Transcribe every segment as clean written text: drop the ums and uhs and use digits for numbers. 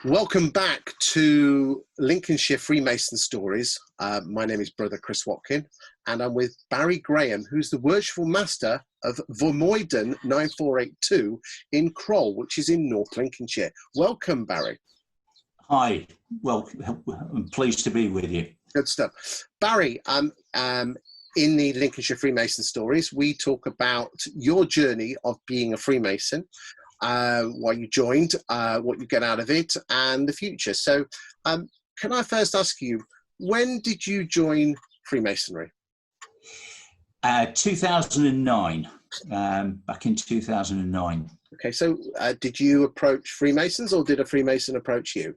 Welcome back to Lincolnshire Freemason Stories. My name is Brother Chris Watkin, and I'm with Barrie Graham, who's the worshipful master of Vermoiden 9482 in Kroll, which is in North Lincolnshire. Welcome, Barrie. Hi, well, I'm pleased to be with you. Good stuff. Barrie, in the Lincolnshire Freemason Stories, we talk about your journey of being a Freemason, why you joined, what you get out of it, and the future. So can I first ask you, when did you join Freemasonry? 2009, back in 2009. Okay, so did you approach Freemasons, or did a Freemason approach you?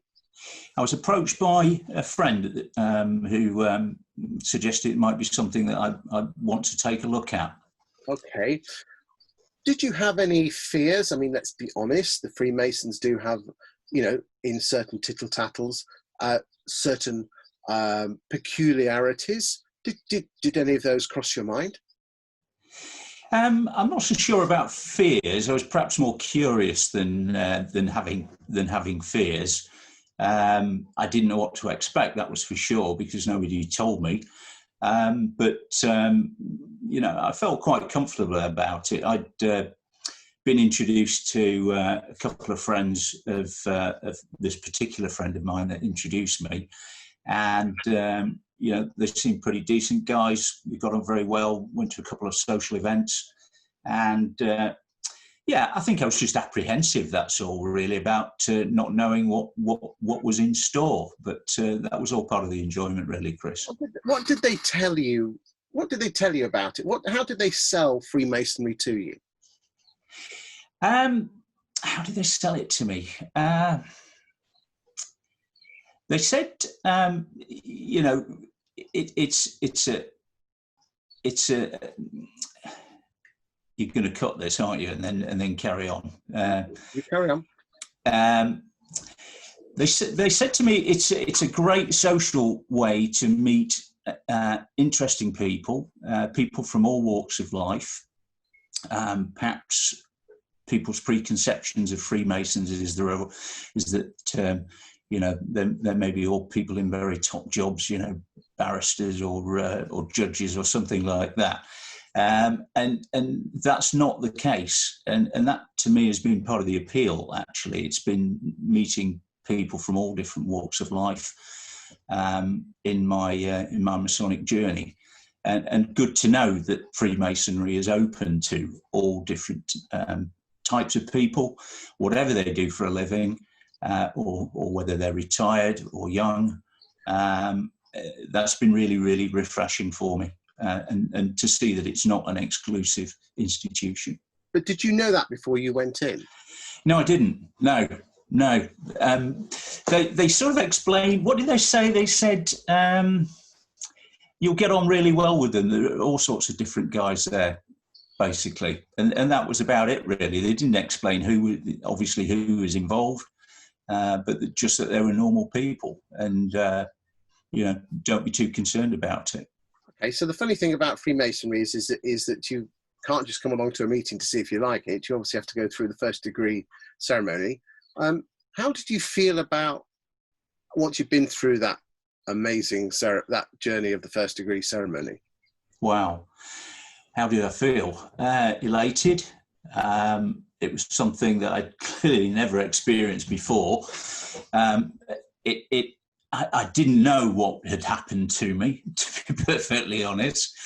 I was approached by a friend who suggested it might be something that I'd want to take a look at. Okay. Did you have any fears? I mean, let's be honest, the Freemasons do have, you know, in certain tittle-tattles, certain peculiarities. Did any of those cross your mind? I'm not so sure about fears. I was perhaps more curious than having fears. I didn't know what to expect, that was for sure, because nobody told me. You know, I felt quite comfortable about it. I'd been introduced to a couple of friends of this particular friend of mine that introduced me, and you know, they seemed pretty decent guys. We got on very well. Went to a couple of social events, and yeah, I think I was just apprehensive. That's all, really, about not knowing what was in store. But that was all part of the enjoyment, really, Chris. What did they tell you? What did they tell you about it? How did they sell Freemasonry to you? How did they sell it to me? They said, you know, it's a. You're going to cut this, aren't you? And then carry on. You carry on. They said to me, it's a great social way to meet interesting people, people from all walks of life. Perhaps people's preconceptions of Freemasons is that you know, there may be all people in very top jobs, you know, barristers or judges or something like that. And that's not the case, and that to me has been part of the appeal. Actually, it's been meeting people from all different walks of life in my Masonic journey, and good to know that Freemasonry is open to all different types of people, whatever they do for a living, or whether they're retired or young. That's been really, really refreshing for me. And to see that it's not an exclusive institution. But did you know that before you went in? No, I didn't. No. They sort of explained. What did they say? They said you'll get on really well with them. There are all sorts of different guys there, basically, and that was about it, really. They didn't explain who was involved, but just that they were normal people, and you know, don't be too concerned about it. Okay, so the funny thing about Freemasonry is that you can't just come along to a meeting to see if you like it. You obviously have to go through the first degree ceremony. How did you feel about, once you've been through that amazing that journey of the first degree ceremony? Wow, how did I feel? Elated. It was something that I'd clearly never experienced before. I didn't know what had happened to me, to be perfectly honest.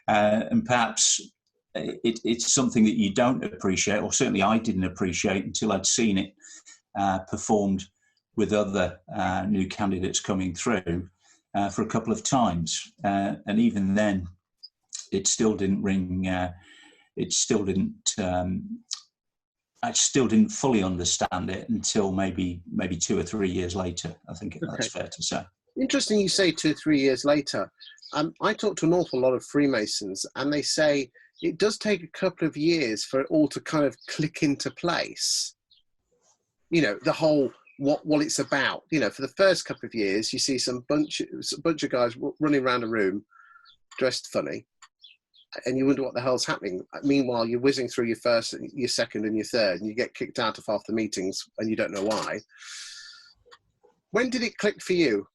And perhaps it's something that you don't appreciate, or certainly I didn't appreciate until I'd seen it performed with other new candidates coming through for a couple of times. And even then, it still didn't ring, I still didn't fully understand it until maybe 2 or 3 years later. I think that's fair to say. Interesting you say 2 or 3 years later. I talk to an awful lot of Freemasons, and they say it does take a couple of years for it all to kind of click into place. You know, the whole what it's about. You know, for the first couple of years, you see some bunch of guys running around a room dressed funny, and you wonder what the hell's happening. Meanwhile, you're whizzing through your first, your second, and your third, and you get kicked out of half the meetings, and you don't know why. When did it click for you?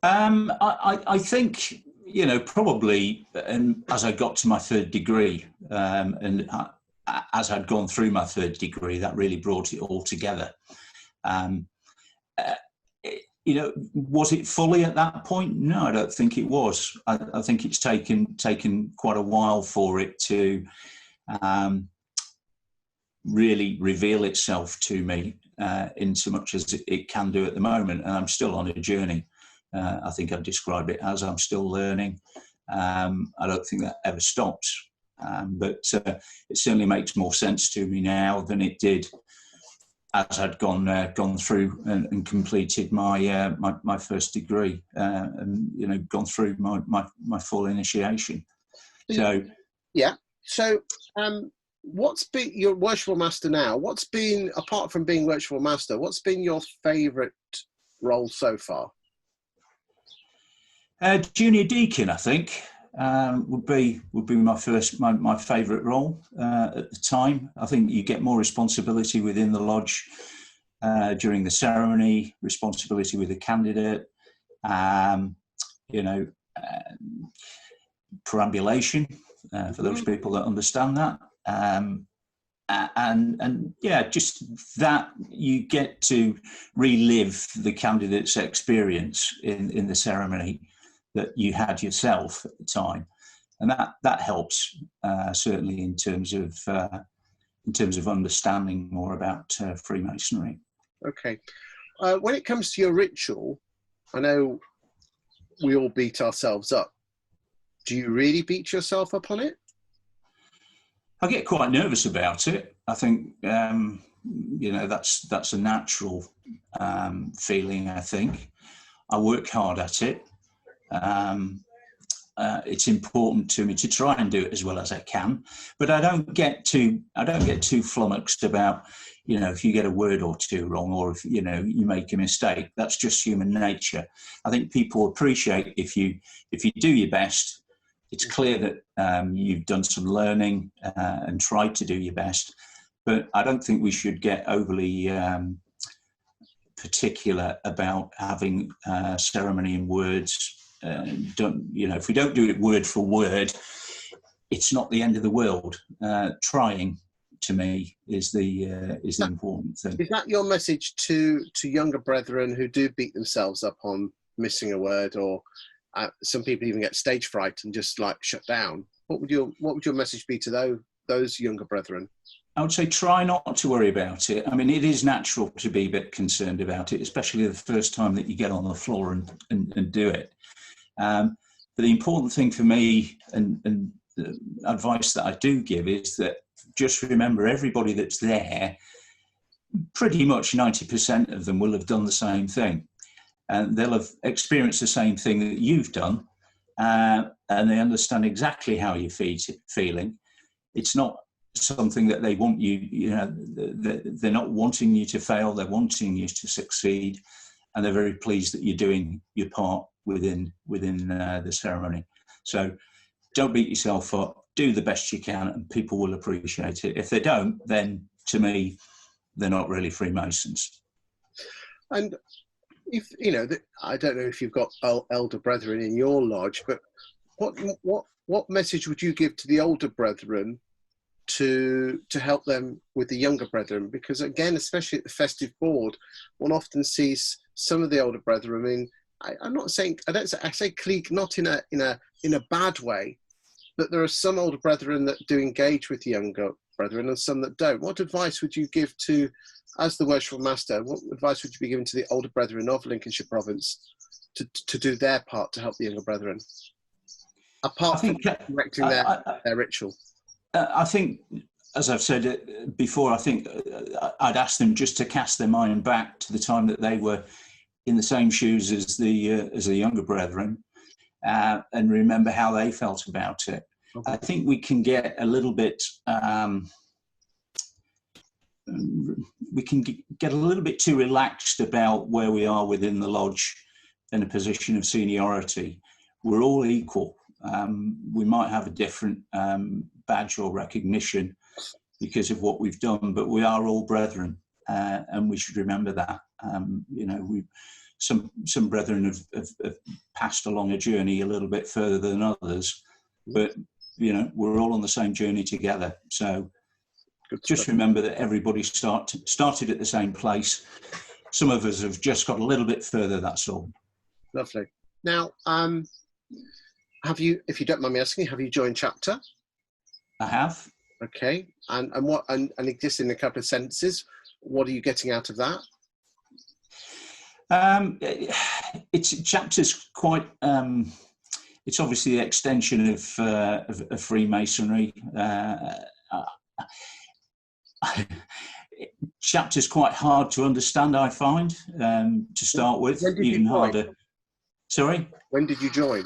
I think, you know, probably as I got to my third degree, as I'd gone through my third degree, that really brought it all together. You know, was it fully at that point? No, I don't think it was. I think it's taken quite a while for it to really reveal itself to me in so much as it can do at the moment. And I'm still on a journey. I think I'd describe it as I'm still learning. I don't think that ever stops. But it certainly makes more sense to me now than it did as I'd gone through and completed my my first degree, and you know, gone through my full initiation. So yeah. So what's been your worshipful master now? What's been, apart from being worshipful master, what's been your favourite role so far? Junior deacon, I think, would be my favourite role at the time. I think you get more responsibility within the lodge during the ceremony, responsibility with the candidate, you know, perambulation for those people that understand that, and yeah, just that you get to relive the candidate's experience in the ceremony that you had yourself at the time, and that helps certainly in terms of understanding more about Freemasonry. Okay, when it comes to your ritual, I know we all beat ourselves up. Do you really beat yourself up on it? I get quite nervous about it. I think you know, that's a natural feeling. I think I work hard at it. It's important to me to try and do it as well as I can, but I don't get too flummoxed about, you know, if you get a word or two wrong, or if, you know, you make a mistake. That's just human nature. I think people appreciate if you do your best. It's clear that you've done some learning and tried to do your best, but I don't think we should get overly particular about having ceremony in words. You know, if we don't do it word for word, it's not the end of the world. Trying, to me, is the important thing. Is that your message to younger brethren who do beat themselves up on missing a word, or some people even get stage fright and just like shut down? What would your message be to those younger brethren? I would say try not to worry about it. I mean, it is natural to be a bit concerned about it, especially the first time that you get on the floor and do it. But the important thing for me, and the advice that I do give, is that just remember, everybody that's there, pretty much 90% of them will have done the same thing. And they'll have experienced the same thing that you've done, and they understand exactly how you're feeling. It's not something that they want you know, they're not wanting you to fail, they're wanting you to succeed, and they're very pleased that you're doing your part within the ceremony. So don't beat yourself up, do the best you can, and people will appreciate it. If they don't, then to me, they're not really Freemasons. And if you know, I don't know if you've got elder brethren in your lodge, but what message would you give to the older brethren to help them with the younger brethren? Because again, especially at the festive board, one often sees some of the older brethren. I mean, I'm not saying, I say clique not in a bad way, but there are some older brethren that do engage with younger brethren and some that don't. What advice would you give to, as the worshipful master, what advice would you be giving to the older brethren of Lincolnshire province to do their part to help the younger brethren, apart from correcting their ritual? I think, as I've said before, I think I'd ask them just to cast their mind back to the time that they were in the same shoes as the younger brethren, and remember how they felt about it. Okay. I think we can get a little bit too relaxed about where we are within the lodge in a position of seniority. We're all equal. We might have a different badge or recognition because of what we've done, but we are all brethren. and we should remember that. You know, some brethren have passed along a journey a little bit further than others, but you know, we're all on the same journey together. So just remember that everybody started at the same place. Some of us have just got a little bit further, that's all. Lovely. Now, have you, if you don't mind me asking, have you joined chapter? I have. Okay. And what, and just in a couple of sentences, what are you getting out of that? It's chapter's quite, it's obviously the extension of Freemasonry. Chapter's quite hard to understand, I find, to start with, even harder. Sorry? When did you join?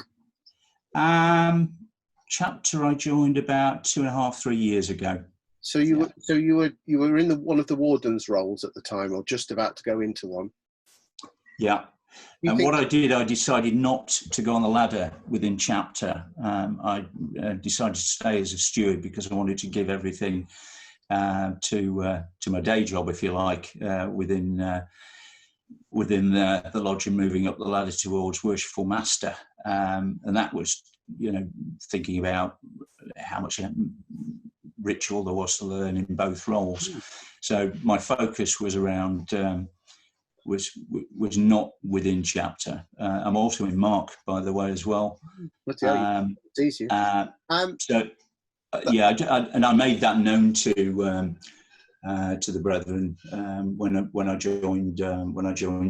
Chapter I joined about 2.5, 3 years ago. So you were in one of the warden's roles at the time, or just about to go into one? Yeah. And what I did, I decided not to go on the ladder within chapter. I decided to stay as a steward because I wanted to give everything to my day job, if you like, within the lodge and moving up the ladder towards worshipful master. And that was, you know, thinking about how much ritual there was to learn in both roles. So my focus was around was not within chapter. I'm also in Mark, by the way, as well. It's easy. And I made that known to the brethren when I joined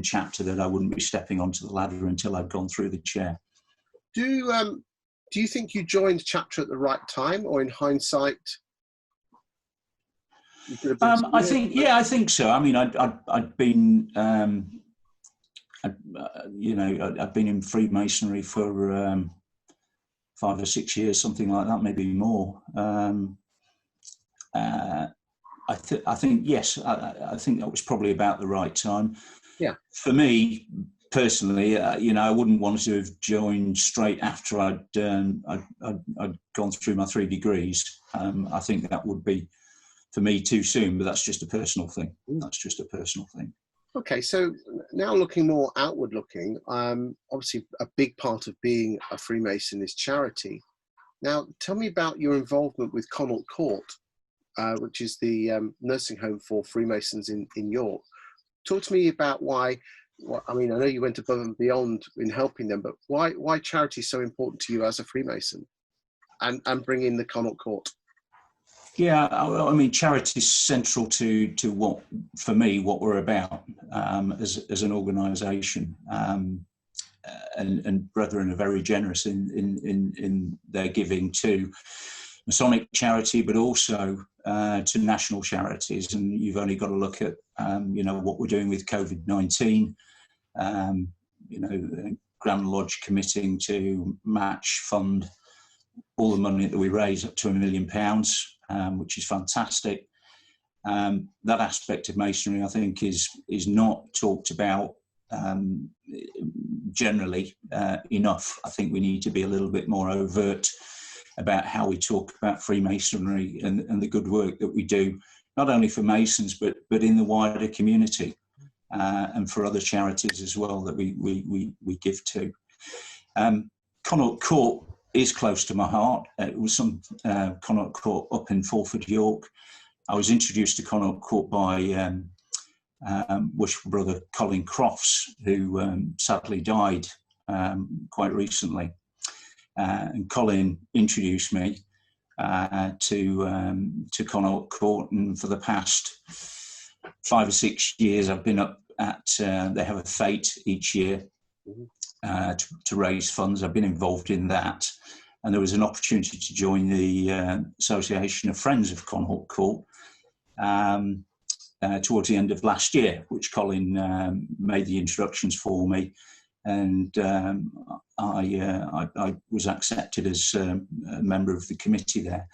chapter, that I wouldn't be stepping onto the ladder until I'd gone through the chair. Do you think you joined chapter at the right time, or in hindsight? I think so. I mean, I'd been, I'd been in Freemasonry for 5 or 6 years, something like that, maybe more. I think yes. I think that was probably about the right time. Yeah. For me personally, I wouldn't want to have joined straight after I'd gone through my 3 degrees. I think that would be, for me, too soon, but that's just a personal thing. Okay, so now looking more outward looking, obviously a big part of being a Freemason is charity. Now, tell me about your involvement with Connaught Court, which is the nursing home for Freemasons in York. Talk to me about why, I mean, I know you went above and beyond in helping them, but why charity is so important to you as a Freemason, and bring in the Connaught Court? Yeah, I mean, charity is central to what, for me, what we're about as an organisation, and brethren are very generous in their giving to Masonic charity, but also to national charities. And you've only got to look at what we're doing with COVID-19. Grand Lodge committing to match fund all the money that we raise up to £1 million. Which is fantastic. That aspect of Masonry, I think, is not talked about generally enough. I think we need to be a little bit more overt about how we talk about Freemasonry and the good work that we do, not only for Masons, but in the wider community, and for other charities as well that we give to. Connaught Court is close to my heart. It was some Connaught Court up in Fulford, York. I was introduced to Connaught Court by worshipful brother Colin Crofts, who sadly died quite recently. And Colin introduced me to Connaught Court, and for the past 5 or 6 years I've been up at, they have a fete each year to raise funds. I've been involved in that, and there was an opportunity to join the Association of Friends of Connaught Court towards the end of last year, which Colin made the introductions for me, and I was accepted as a member of the committee there.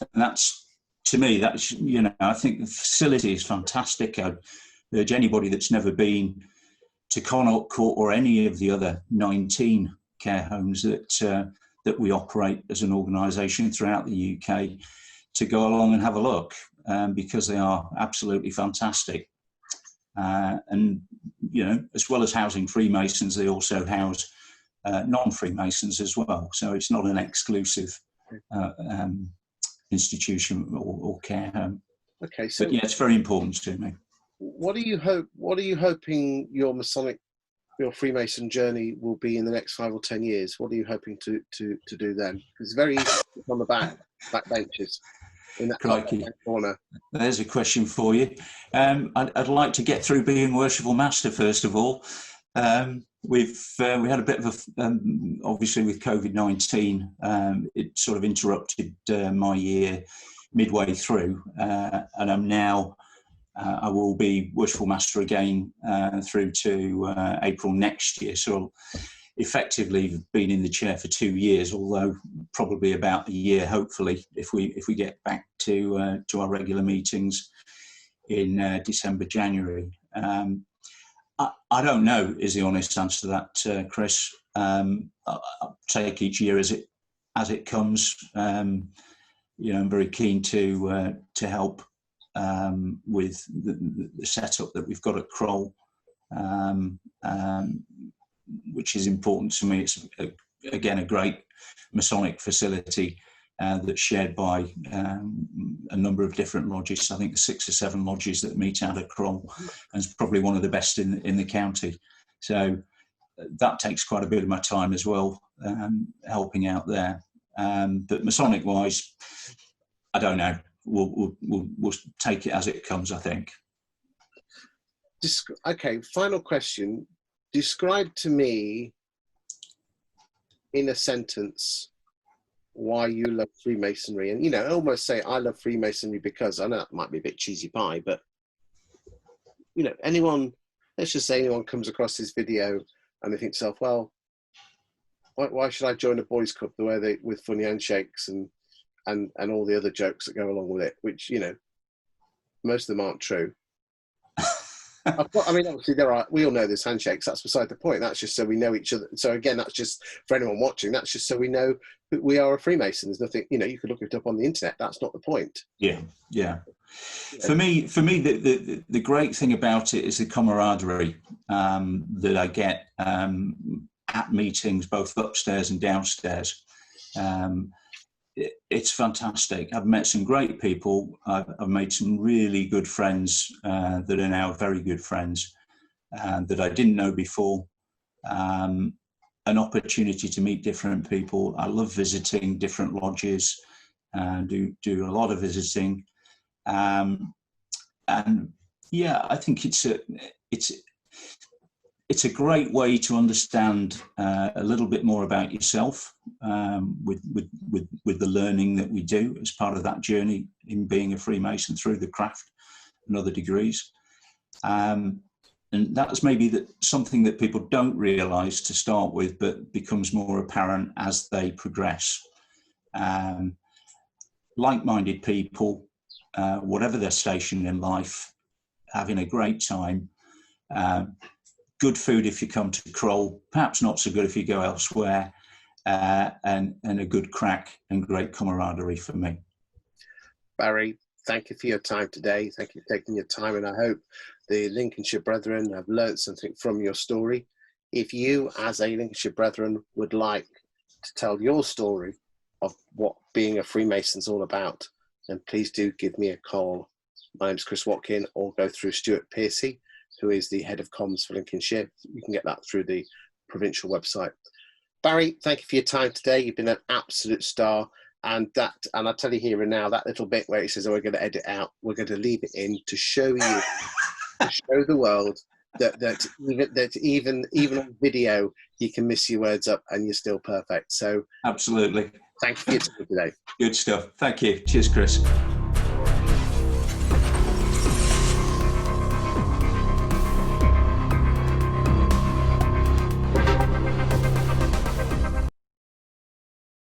And that's, to me, that's, I think the facility is fantastic. I'd urge anybody that's never been to Connaught Court or any of the other 19 care homes that we operate as an organisation throughout the UK to go along and have a look, because they are absolutely fantastic. And, you know, as well as housing Freemasons, they also house non-Freemasons as well. So it's not an exclusive institution or care home. Okay, so but yeah, it's very important to me. What are you hoping your Freemason journey will be in the next 5 or 10 years? What are you hoping to do then? It's very easy to sit on the back benches in that corner. There's a question for you. I'd like to get through being worshipful master first of all. We had a bit of a obviously with COVID-19, it sort of interrupted my year midway through, and I'm now. I will be worshipful master again through to April next year. So effectively been in the chair for 2 years, although probably about a year, hopefully, if we get back to our regular meetings in December, January. I don't know is the honest answer to that, Chris. I'll take each year as it comes. You know, I'm very keen to help with the setup that we've got at Kroll, which is important to me. It's again a great Masonic facility that's shared by a number of different lodges. I think 6 or 7 lodges that meet out at Kroll, and it's probably one of the best in the county. So that takes quite a bit of my time as well, helping out there. But Masonic wise, I don't know. We'll take it as it comes, I think. Okay, final question. Describe to me in a sentence why you love Freemasonry, and almost say I love Freemasonry because. I know that might be a bit cheesy pie, but let's just say anyone comes across this video and they think to themselves, well, why should I join a boys club the way with funny handshakes and all the other jokes that go along with it, which most of them aren't true. Obviously we all know there's handshakes. That's beside the point. That's just so we know each other. So again, that's just for anyone watching. That's just so we know that we are a Freemason. There's nothing, you could look it up on the internet. That's not the point. Yeah. For me, the great thing about it is the camaraderie that I get at meetings, both upstairs and downstairs. It's fantastic. I've met some great people. I've made some really good friends that are now very good friends that I didn't know before. An opportunity to meet different people. I love visiting different lodges and do a lot of visiting. And yeah, I think it's a great way to understand a little bit more about yourself with the learning that we do as part of that journey in being a Freemason through the craft and other degrees. And that's maybe something that people don't realise to start with, but becomes more apparent as they progress. Like-minded people, whatever their station in life, having a great time. Good food if you come to Kroll, perhaps not so good if you go elsewhere, and a good crack and great camaraderie for me. Barrie, thank you for your time today. Thank you for taking your time, and I hope the Lincolnshire brethren have learned something from your story. If you, as a Lincolnshire brethren, would like to tell your story of what being a Freemason is all about, then please do give me a call. My name's Chris Watkin, or go through Stuart Piercy, who is the head of comms for Lincolnshire. You can get that through the provincial website. Barrie, thank you for your time today. You've been an absolute star. And I'll tell you here and now, that little bit where he says, we're going to edit out, we're going to leave it in to show you, to show the world that even on video, you can miss your words up and you're still perfect. So absolutely. Thank you for your time today. Good stuff. Thank you. Cheers, Chris.